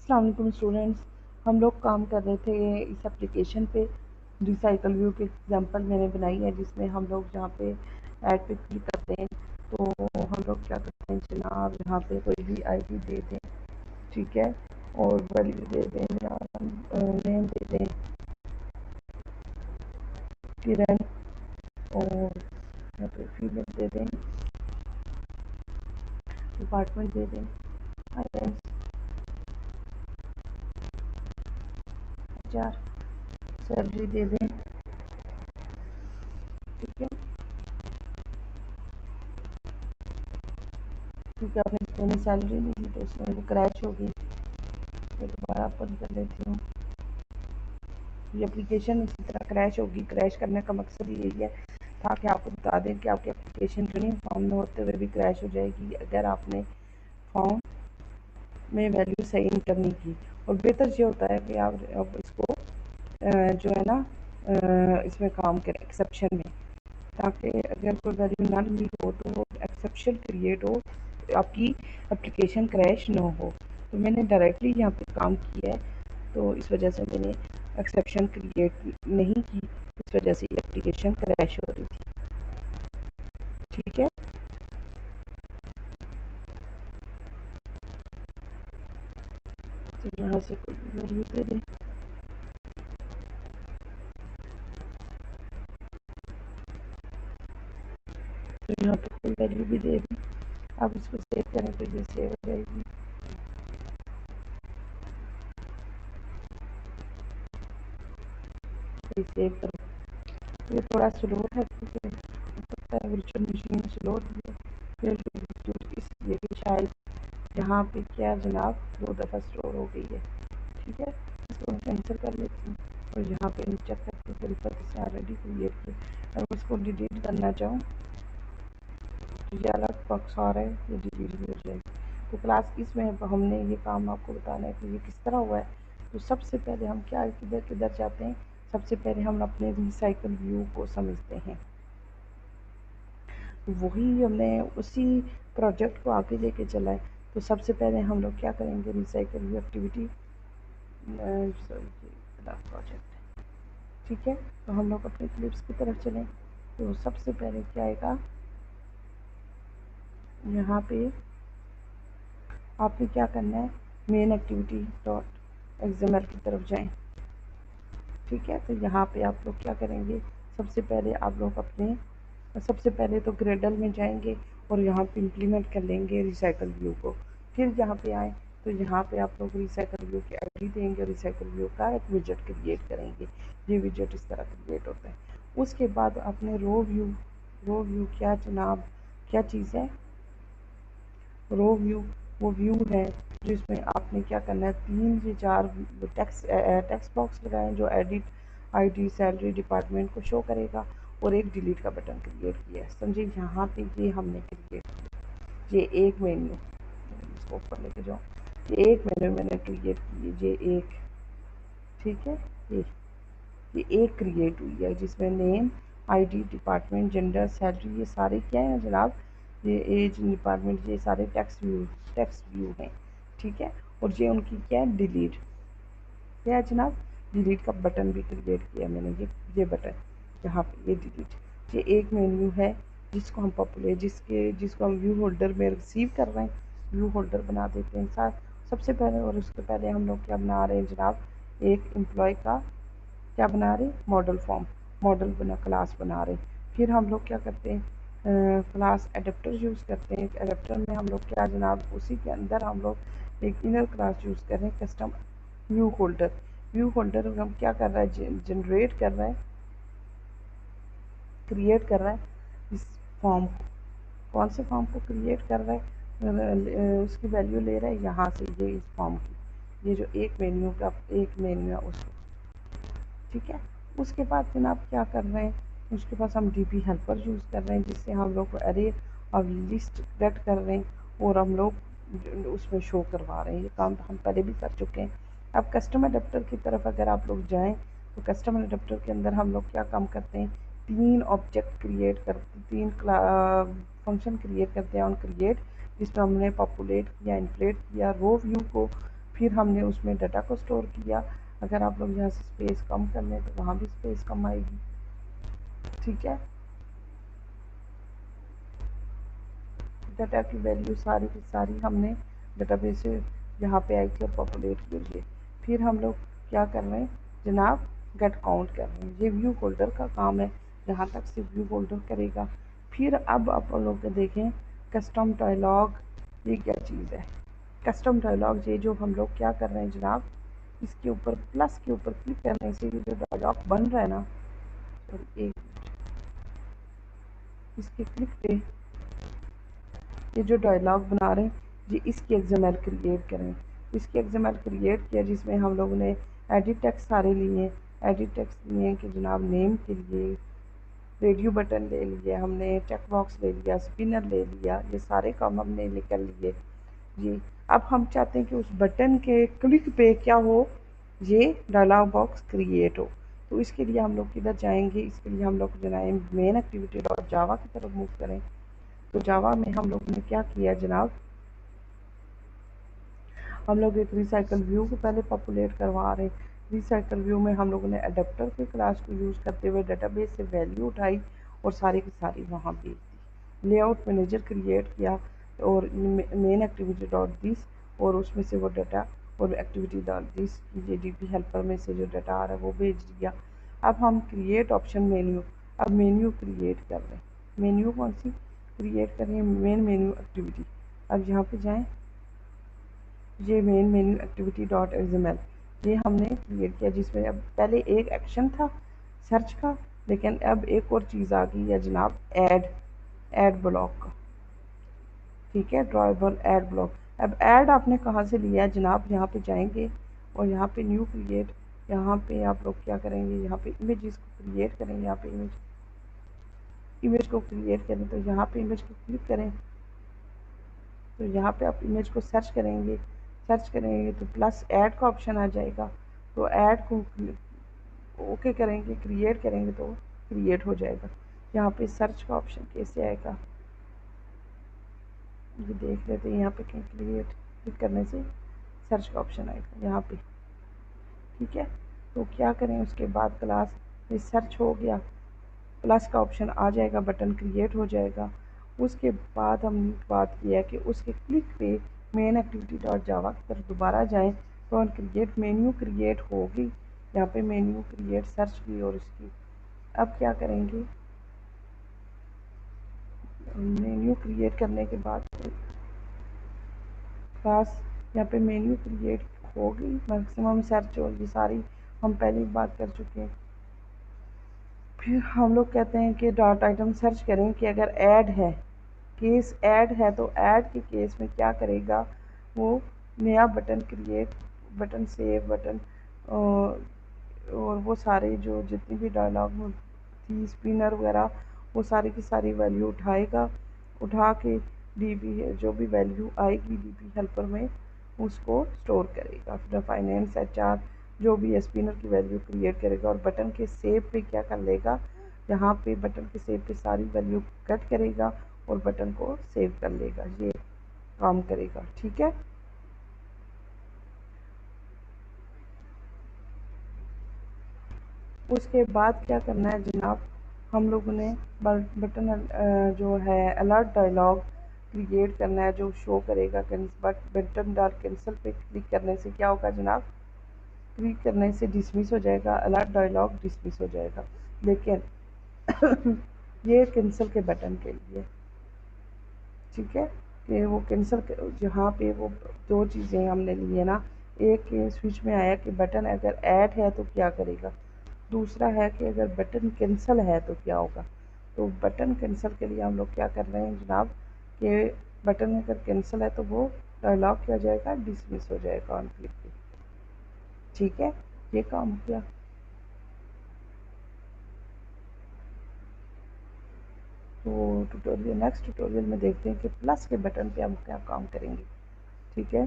अस्सलाम वालेकुम स्टूडेंट्स। हम लोग काम कर रहे थे इस एप्लीकेशन पे। रिसाइकल व्यू की एग्जांपल मैंने बनाई है जिसमें हम लोग जहाँ पे ऐड पे क्लिक करते हैं तो हम लोग क्या करते हैं जनाब, यहाँ पे कोई भी आईडी दे दें, ठीक है, और वैल्यू दे दें, नेम दे दें किरण, और यहाँ पे फीमेल दे दें, डिपार्टमेंट दे दें फाइनेंस, HR, सैलरी दे दें, ठीक है। क्योंकि आपने इसमें सैलरी नहीं दी तो इसमें वो क्रैश होगी। मैं दोबारा ओपन कर लेती हूँ। ये एप्लीकेशन इसी तरह क्रैश होगी। क्रैश करने का मकसद यही है ताकि आपको बता दें कि आपकी एप्लीकेशन रनिंग फॉर्म में होते हुए भी क्रैश हो जाएगी अगर आपने फॉर्म में वैल्यू सही इंटर नहीं की। और बेहतर ये होता है कि आप इसको जो है ना इसमें काम करें एक्सेप्शन में, ताकि अगर कोई वैल्यू ना मीट हो तो वो एक्सेप्शन क्रिएट हो, आपकी एप्लीकेशन क्रैश ना हो। तो मैंने डायरेक्टली यहाँ पे काम किया है तो इस वजह से मैंने एक्सेप्शन क्रिएट नहीं की, इस वजह से ये एप्लीकेशन क्रैश हो रही थी, ठीक है। तो यहाँ से कोई वैल्यू दे दें, तो यहाँ पे कोई वैल्यू भी दे दें। आप इसको सेव करें तो ये सेव हो जाएगी। सेव करो। ये थोड़ा स्लो है क्योंकि वर्चुअल मशीन स्लो है, इसलिए कि शायद यहाँ पे क्या जनाब 2 दफ़ा स्टोर हो गई है, ठीक है। इसको मैं कैंसिल कर लेती हूँ और यहाँ पे चेक करके मेरे पास इसे ऑलरेडी क्रिएट की। अगर इसको डिलीट करना चाहूँ तो ये अलग बॉक्स आ रहा है, ये डिलीट भी हो जाएगी। तो क्लास इसमें हमने ये काम आपको बताना है कि ये किस तरह हुआ है। तो सबसे पहले हम क्या किधर किधर जाते हैं, सबसे पहले हम अपने रिसाइकल व्यू को समझते हैं। वही हमने उसी प्रोजेक्ट को आगे लेके चला है। तो सबसे पहले हम लोग क्या करेंगे, रिसाइकल व्यू एक्टिविटी प्रोजेक्ट, ठीक है। तो हम लोग अपने क्लिप्स की तरफ चलें। तो सबसे पहले क्या आएगा, यहाँ पे आपने क्या करना है, मेन एक्टिविटी डॉट एक्सएमएल की तरफ जाएं, ठीक है। तो यहाँ पे आप लोग क्या करेंगे, सबसे पहले आप लोग अपने सबसे पहले तो ग्रेडल में जाएंगे और यहाँ पे इम्प्लीमेंट कर लेंगे रिसाइकल व्यू को। फिर यहाँ पे आए तो यहाँ पे आप लोग रिसाइकल व्यू की आईडी देंगे और रिसाइकल व्यू का एक विजेट क्रिएट करेंगे। ये विजेट इस तरह क्रिएट होता है। उसके बाद अपने रो व्यू क्या जनाब, क्या चीज़ है रो व्यू? वो व्यू है जिसमें आपने क्या करना है, 3 से 4 टेक्स्ट बॉक्स लगाएं जो एडिट आईडी सैलरी डिपार्टमेंट को शो करेगा, और एक डिलीट का बटन क्रिएट किया है, समझे। यहाँ पे ये हमने क्रिएट किया, ये एक मेन्यू, इसको ऊपर लेके जाओ, ये एक मेन्यू मैंने क्रिएट की, ये एक, ठीक है। ये एक क्रिएट हुई है जिसमें name, ID, department, gender, salary, ये सारे क्या है जनाब, ये एज, डिपार्टमेंट, ये सारे टेक्स्ट व्यू हैं, ठीक है। और ये उनकी क्या है, डिलीट, क्या है जनाब, डिलीट का बटन भी क्रिएट किया मैंने, ये बटन यहाँ पे, ये डिलीट, ये एक मेन्यू है जिसको हम पॉपुलर जिसको हम व्यू होल्डर में रिसीव कर रहे हैं, व्यू होल्डर बना देते हैं साथ सबसे पहले। और उसके पहले हम लोग क्या बना रहे हैं जनाब, एक एम्प्लॉय का क्या बना रहे, मॉडल बना क्लास बना रहे। फिर हम लोग क्या करते हैं, क्लास एडेप्टर यूज़ करते हैं। एडेप्टर में हम लोग क्या जनाब, उसी के अंदर हम लोग एक इनर क्लास यूज़ कर रहे हैं, कस्टम व्यू होल्डर हम क्या कर रहा है, जनरेट कर रहा है, क्रिएट कर रहा है इस फॉर्म को। कौन से फॉर्म को क्रिएट कर रहा है, उसकी वैल्यू ले रहा है यहाँ से, ये इस फॉर्म की, ये जो एक मेन्यू है उसको, ठीक है। उसके बाद फिर आप क्या कर रहे हैं, उसके पास हम डीपी हेल्पर यूज़ कर रहे हैं जिससे हम लोग अरे और लिस्ट कलेक्ट कर रहे हैं और हम लोग उसमें शो करवा रहे हैं। ये काम हम पहले भी कर चुके हैं। अब कस्टम अडेप्टर की तरफ अगर आप लोग जाएं तो कस्टम अडेप्टर के अंदर हम लोग क्या काम करते हैं, 3 ऑब्जेक्ट क्रिएट करते, 3 फंक्शन क्रिएट करते हैं ऑन क्रिएट, जिसमें हमने पॉपुलेट किया, इन्फ्लेट किया रो व्यू को, फिर हमने उसमें डाटा को स्टोर किया। अगर आप लोग यहाँ से स्पेस कम कर लें तो वहाँ भी स्पेस कम आएगी। ठीक है, डाटा की वैल्यू सारी की सारी हमने डेटाबेस से यहाँ पे आई थी पॉपुलेट के लिए। फिर हम लोग क्या कर रहे हैं जनाब, गेट काउंट कर रहे हैं। ये व्यू होल्डर का काम है, यहाँ तक से व्यू होल्डर करेगा। फिर अब आप लोग देखें कस्टम डायलॉग, ये क्या चीज़ है। कस्टम डायलॉग ये जो हम लोग क्या कर रहे हैं जनाब, इसके ऊपर प्लस के ऊपर क्लिक करने से ये जो डायलॉग बन रहा है ना, सॉरी एक इसके क्लिक पे ये जो डायलॉग बना रहे हैं ये इसकी एक्सएमएल क्रिएट करें। इसकी एक्सएमएल क्रिएट किया जिसमें हम लोगों ने एडिट टेक्स्ट सारे लिए, एडिट टेक्स्ट लिए कि जनाब नेम के लिए रेडियो बटन ले लिया हमने, टेक्स्ट बॉक्स ले लिया, स्पिनर ले लिया, ये सारे काम हमने निकल लिए जी। अब हम चाहते हैं कि उस बटन के क्लिक पे क्या हो, ये डायलॉग बॉक्स क्रिएट हो। तो इसके लिए हम लोग किधर जाएंगे, इसके लिए हम लोग जनाब मेन एक्टिविटी डॉट जावा की तरफ मूव करें। तो जावा में हम लोग ने क्या किया जनाब, हम लोग एक रिसाइकल व्यू को पहले पॉपुलेट करवा रहे हैं। रिसाइकल व्यू में हम लोगों ने अडेप्टर के क्लास को यूज़ करते हुए डेटाबेस से वैल्यू उठाई और सारी की सारी वहाँ भेज दी। लेआउट मैनेजर क्रिएट किया और मेन एक्टिविटी डॉट दिस, और उसमें से वो डाटा और एक्टिविटी डॉट दिस ये डीपी हेल्पर में से जो डाटा आ रहा है वो भेज दिया। अब हम क्रिएट ऑप्शन मेन्यू, अब मेन्यू क्रिएट कर रहे हैं। मेन्यू कौन सी क्रिएट कर रहे हैं, मेन मेन्यू एक्टिविटी। अब यहाँ पे जाएँ, ये main menu activity dot XML ये हमने क्रिएट किया, जिसमें अब पहले एक एक्शन था सर्च का, लेकिन अब एक और चीज़ आ गई है जनाब, ऐड ब्लॉक का। ठीक है, ड्रॉएबल ऐड ब्लॉक। अब ऐड आपने कहाँ से लिया है जनाब, यहाँ पे जाएंगे और यहाँ पे न्यू क्रिएट, यहाँ पे आप लोग क्या करेंगे, यहाँ पे इमेजेस को क्रिएट करेंगे। यहाँ पे इमेज को क्रिएट करें तो यहाँ पे इमेज को क्लिक करें, तो यहाँ पे आप इमेज को सर्च करेंगे, सर्च करेंगे तो प्लस ऐड का ऑप्शन आ जाएगा। तो ऐड को ओके करेंगे, क्रिएट करेंगे तो क्रिएट हो जाएगा। यहाँ पे सर्च का ऑप्शन कैसे आएगा ये देख लेते हैं। यहाँ पे क्रिएट क्लिक करने से सर्च का ऑप्शन आएगा यहाँ पे। ठीक है, तो क्या करें उसके बाद क्लास में सर्च हो गया, प्लस का ऑप्शन आ जाएगा, बटन क्रिएट हो जाएगा। उसके बाद हमने बात किया कि उसके क्लिक पे मेन एक्टिविटी डॉट जावा की तरफ दोबारा जाएं तो हम क्रिएट मेन्यू क्रिएट होगी। यहाँ पे मेन्यू क्रिएट सर्च की और इसकी अब क्या करेंगे, मेन्यू क्रिएट करने के बाद पास यहाँ पे मेन्यू क्रिएट होगी, मैक्सिमम सर्च और ये सारी हम पहले ही बात कर चुके हैं। फिर हम लोग कहते हैं कि डॉट आइटम सर्च करें कि अगर ऐड है, केस ऐड है तो ऐड के केस में क्या करेगा, वो नया button create, button save button और वो सारे जो जितनी भी डायलॉग थी स्पिनर वगैरह वो सारी की सारी वैल्यू उठाएगा, उठा के डीबी जो भी वैल्यू आएगी डीबी हेल्पर में उसको स्टोर करेगा। फिर फाइनेंस एचआर जो भी स्पिनर की वैल्यू क्रिएट करेगा और बटन के सेव पे क्या कर लेगा, यहाँ पे बटन के सेव पे सारी वैल्यू कट करेगा और बटन को सेव कर लेगा, ये काम करेगा। ठीक है, उसके बाद क्या करना है जनाब, हम लोगों ने बटन जो है अलर्ट डायलॉग क्रिएट करना है जो शो करेगा। बटन डाल कैंसिल पे क्लिक करने से क्या होगा जनाब, क्लिक करने से डिसमिस हो जाएगा, अलर्ट डायलॉग डिसमिस हो जाएगा। लेकिन ये कैंसिल के बटन के लिए, ठीक है, कि वो कैंसिल जहाँ पे वो दो चीज़ें हमने ली है ना, एक स्विच में आया कि बटन अगर ऐड है तो क्या करेगा, दूसरा है कि अगर बटन कैंसिल है तो क्या होगा। तो बटन कैंसिल के लिए हम लोग क्या कर रहे हैं जनाब, कि बटन अगर कैंसिल है तो वो डायलॉग क्या हो जाएगा, डिसमिस हो जाएगा ऑन क्लिक पे। ठीक है, ये काम हो गया। तो ट्यूटोरियल नेक्स्ट ट्यूटोरियल में देखते हैं कि प्लस के बटन पे हम क्या काम करेंगे। ठीक है।